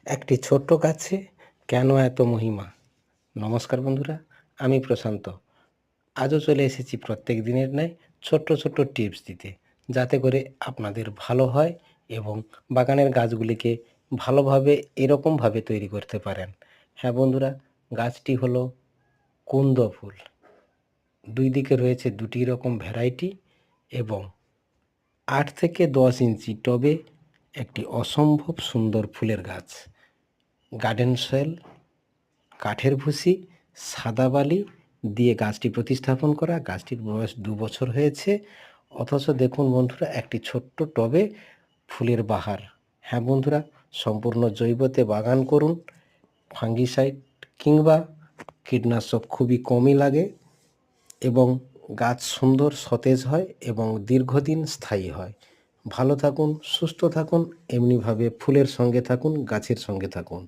একটি ছোট্ট গাছে কেন এত মহিমা? নমস্কার বন্ধুরা, আমি প্রশান্ত। আজও চলে এসেছি প্রত্যেক দিনের ন্যায় ছোট্ট ছোট্ট টিপস দিতে, যাতে করে আপনাদের ভালো হয় এবং বাগানের গাছগুলিকে ভালোভাবে এরকমভাবে তৈরি করতে পারেন। হ্যাঁ বন্ধুরা, গাছটি হলো কুন্দ ফুল। দুই দিকে রয়েছে দুটি রকম ভ্যারাইটি এবং 8 থেকে 10 ইঞ্চি টবে একটি অসম্ভব সুন্দর ফুলের গাছ। গার্ডেন সয়েল, কাঠের ভুসি, সাদা বালি দিয়ে গাছটি প্রতিস্থাপন করা। গাছটির বয়স 2 বছর হয়েছে, অথচ দেখুন বন্ধুরা, একটি ছোট্ট টবে ফুলের বাহার। হ্যাঁ বন্ধুরা, সম্পূর্ণ জৈবতে বাগান করুন। ফাঙ্গিসাইড কিংবা কীটনাশক খুবই কমই লাগে এবং গাছ সুন্দর সতেজ হয় এবং দীর্ঘদিন স্থায়ী হয়। ভালো থাকুন, সুস্থ থাকুন, এমনিভাবে ফুলের সঙ্গে থাকুন, গাছের সঙ্গে থাকুন।